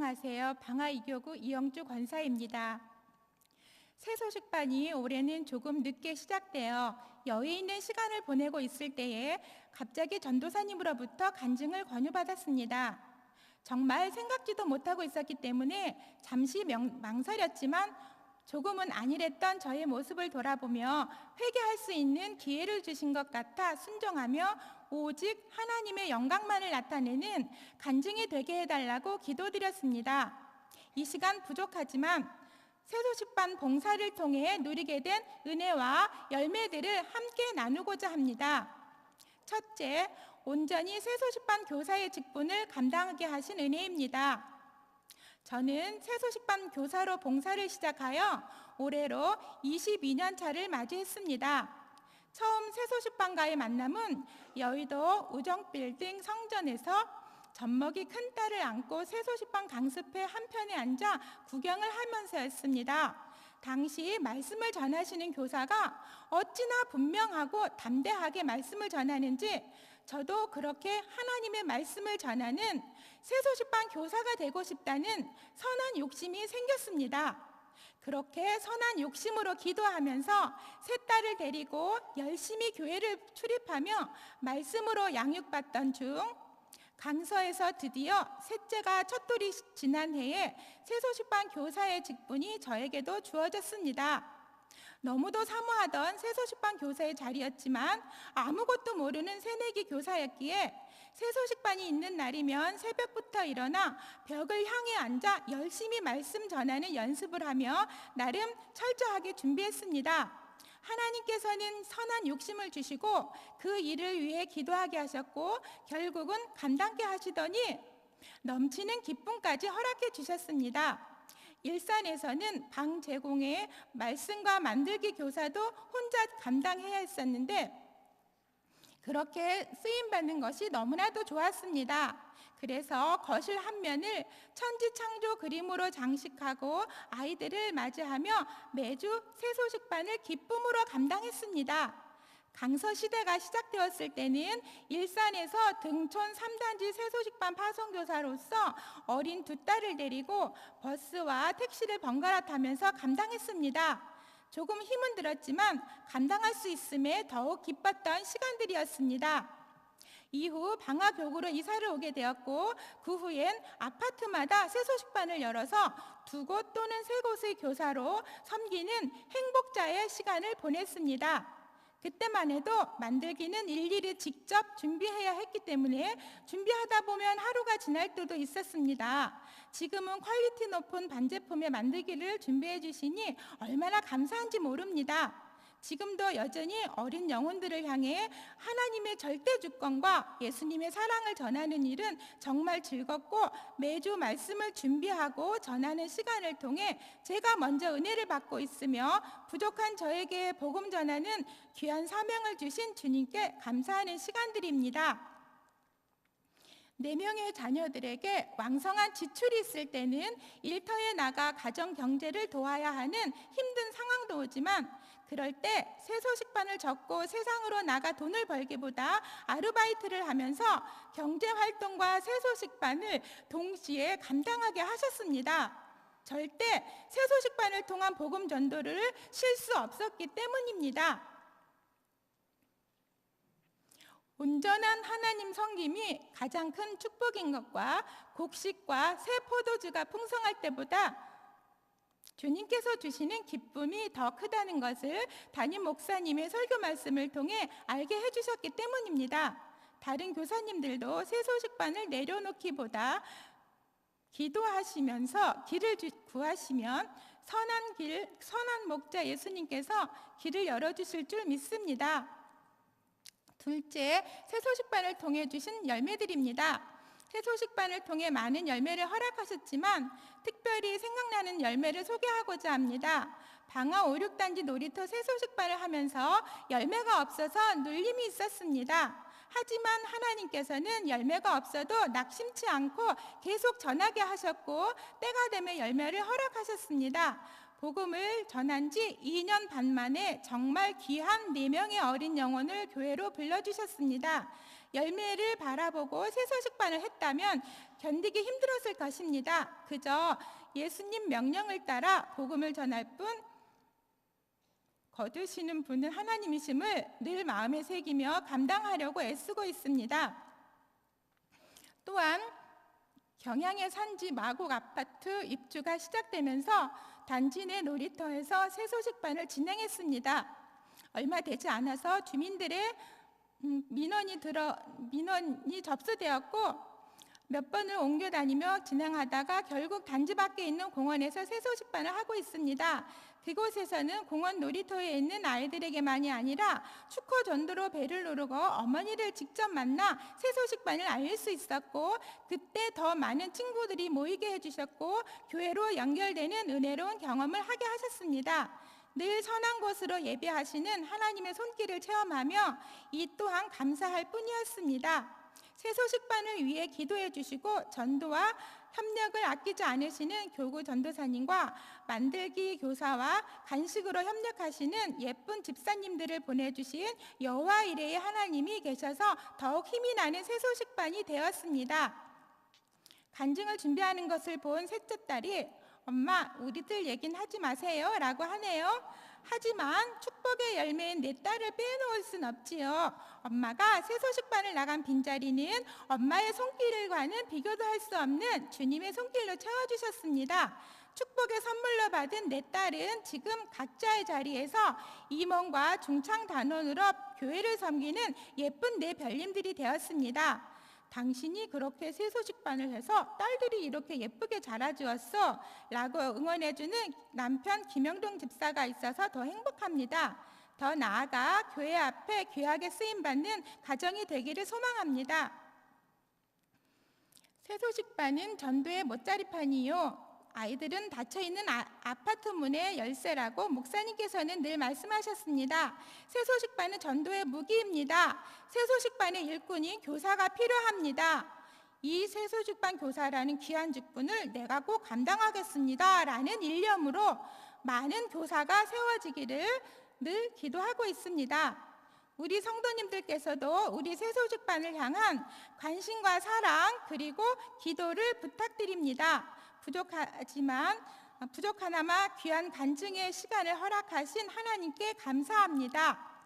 안녕하세요. 방화 이교구 이영주 권사입니다. 새소식반이 올해는 조금 늦게 시작되어 여유 있는 시간을 보내고 있을 때에 갑자기 전도사님으로부터 간증을 권유받았습니다. 정말 생각지도 못하고 있었기 때문에 잠시 망설였지만 조금은 안일했던 저의 모습을 돌아보며 회개할 수 있는 기회를 주신 것 같아 순종하며 오직 하나님의 영광만을 나타내는 간증이 되게 해달라고 기도드렸습니다. 이 시간 부족하지만 새소식반 봉사를 통해 누리게 된 은혜와 열매들을 함께 나누고자 합니다. 첫째, 온전히 새소식반 교사의 직분을 감당하게 하신 은혜입니다. 저는 새소식반 교사로 봉사를 시작하여 올해로 22년 차를 맞이했습니다. 처음 새소식반과의 만남은 여의도 우정빌딩 성전에서 젖먹이 큰 딸을 안고 새소식반 강습회 한편에 앉아 구경을 하면서였습니다. 당시 말씀을 전하시는 교사가 어찌나 분명하고 담대하게 말씀을 전하는지 저도 그렇게 하나님의 말씀을 전하는 새소식반 교사가 되고 싶다는 선한 욕심이 생겼습니다. 그렇게 선한 욕심으로 기도하면서 새 딸을 데리고 열심히 교회를 출입하며 말씀으로 양육받던 중 강서에서 드디어 셋째가 첫돌이 지난 해에 새소식반 교사의 직분이 저에게도 주어졌습니다. 너무도 사모하던 새소식반 교사의 자리였지만 아무것도 모르는 새내기 교사였기에 새소식반이 있는 날이면 새벽부터 일어나 벽을 향해 앉아 열심히 말씀 전하는 연습을 하며 나름 철저하게 준비했습니다. 하나님께서는 선한 욕심을 주시고 그 일을 위해 기도하게 하셨고 결국은 감당케 하시더니 넘치는 기쁨까지 허락해 주셨습니다. 일산에서는 방 제공에 말씀과 만들기 교사도 혼자 감당해야 했었는데 그렇게 쓰임받는 것이 너무나도 좋았습니다. 그래서 거실 한 면을 천지창조 그림으로 장식하고 아이들을 맞이하며 매주 새소식반을 기쁨으로 감당했습니다. 강서시대가 시작되었을 때는 일산에서 등촌 3단지 새소식반 파송교사로서 어린 두 딸을 데리고 버스와 택시를 번갈아 타면서 감당했습니다. 조금 힘은 들었지만 감당할 수 있음에 더욱 기뻤던 시간들이었습니다. 이후 방화교구로 이사를 오게 되었고 그 후엔 아파트마다 새소식반을 열어서 2곳 또는 3곳의 교사로 섬기는 행복자의 시간을 보냈습니다. 그때만 해도 만들기는 일일이 직접 준비해야 했기 때문에 준비하다 보면 하루가 지날 때도 있었습니다. 지금은 퀄리티 높은 반제품의 만들기를 준비해 주시니 얼마나 감사한지 모릅니다. 지금도 여전히 어린 영혼들을 향해 하나님의 절대 주권과 예수님의 사랑을 전하는 일은 정말 즐겁고 매주 말씀을 준비하고 전하는 시간을 통해 제가 먼저 은혜를 받고 있으며 부족한 저에게 복음 전하는 귀한 사명을 주신 주님께 감사하는 시간들입니다. 4명의 자녀들에게 왕성한 지출이 있을 때는 일터에 나가 가정 경제를 도와야 하는 힘든 상황도 오지만 그럴 때 새소식반을 접고 세상으로 나가 돈을 벌기보다 아르바이트를 하면서 경제활동과 새소식반을 동시에 감당하게 하셨습니다. 절대 새소식반을 통한 복음 전도를 쉴 수 없었기 때문입니다. 온전한 하나님 섬김이 가장 큰 축복인 것과 곡식과 새 포도주가 풍성할 때보다 주님께서 주시는 기쁨이 더 크다는 것을 담임 목사님의 설교 말씀을 통해 알게 해주셨기 때문입니다. 다른 교사님들도 새소식반을 내려놓기보다 기도하시면서 길을 구하시면 선한 목자 예수님께서 길을 열어주실 줄 믿습니다. 둘째, 새소식반을 통해 주신 열매들입니다. 새소식반을 통해 많은 열매를 허락하셨지만 특별히 생각나는 열매를 소개하고자 합니다. 방화 5, 6단지 놀이터 새소식반을 하면서 열매가 없어서 눌림이 있었습니다. 하지만 하나님께서는 열매가 없어도 낙심치 않고 계속 전하게 하셨고 때가 되면 열매를 허락하셨습니다. 복음을 전한 지 2년 반 만에 정말 귀한 4명의 어린 영혼을 교회로 불러주셨습니다. 열매를 바라보고 새 소식반을 했다면 견디기 힘들었을 것입니다. 그저 예수님 명령을 따라 복음을 전할 뿐 거두시는 분은 하나님이심을 늘 마음에 새기며 감당하려고 애쓰고 있습니다. 또한 경양의 산지 마곡 아파트 입주가 시작되면서 단지 내 놀이터에서 새 소식반을 진행했습니다. 얼마 되지 않아서 주민들의 민원이 접수되었고 몇 번을 옮겨 다니며 진행하다가 결국 단지 밖에 있는 공원에서 새 소식반을 하고 있습니다. 그곳에서는 공원 놀이터에 있는 아이들에게만이 아니라 축호 전도로 배를 누르고 어머니를 직접 만나 새 소식반을 알릴 수 있었고, 그때 더 많은 친구들이 모이게 해주셨고 교회로 연결되는 은혜로운 경험을 하게 하셨습니다. 늘 선한 곳으로 예배하시는 하나님의 손길을 체험하며 이 또한 감사할 뿐이었습니다. 새 소식반을 위해 기도해 주시고 전도와 협력을 아끼지 않으시는 교구 전도사님과 만들기 교사와 간식으로 협력하시는 예쁜 집사님들을 보내주신 여호와 이레의 하나님이 계셔서 더욱 힘이 나는 새 소식반이 되었습니다. 간증을 준비하는 것을 본 셋째 딸이 엄마, 우리들 얘긴 하지 마세요 라고 하네요. 하지만 축복의 열매인 내 딸을 빼놓을 순 없지요. 엄마가 새 소식반을 나간 빈자리는 엄마의 손길과는 비교도 할 수 없는 주님의 손길로 채워주셨습니다. 축복의 선물로 받은 내 딸은 지금 각자의 자리에서 임원과 중창 단원으로 교회를 섬기는 예쁜 내 별님들이 되었습니다. 당신이 그렇게 새 소식반을 해서 딸들이 이렇게 예쁘게 자라주었어 라고 응원해주는 남편 김영동 집사가 있어서 더 행복합니다. 더 나아가 교회 앞에 귀하게 쓰임받는 가정이 되기를 소망합니다. 새 소식반은 전도의 못자리판이요, 아이들은 닫혀있는 아파트 문의 열쇠라고 목사님께서는 늘 말씀하셨습니다. 새 소식반은 전도의 무기입니다. 새 소식반의 일꾼이 교사가 필요합니다. 이 새 소식반 교사라는 귀한 직분을 내가 꼭 감당하겠습니다 라는 일념으로 많은 교사가 세워지기를 늘 기도하고 있습니다. 우리 성도님들께서도 우리 새 소식반을 향한 관심과 사랑 그리고 기도를 부탁드립니다. 부족하나마 귀한 간증의 시간을 허락하신 하나님께 감사합니다.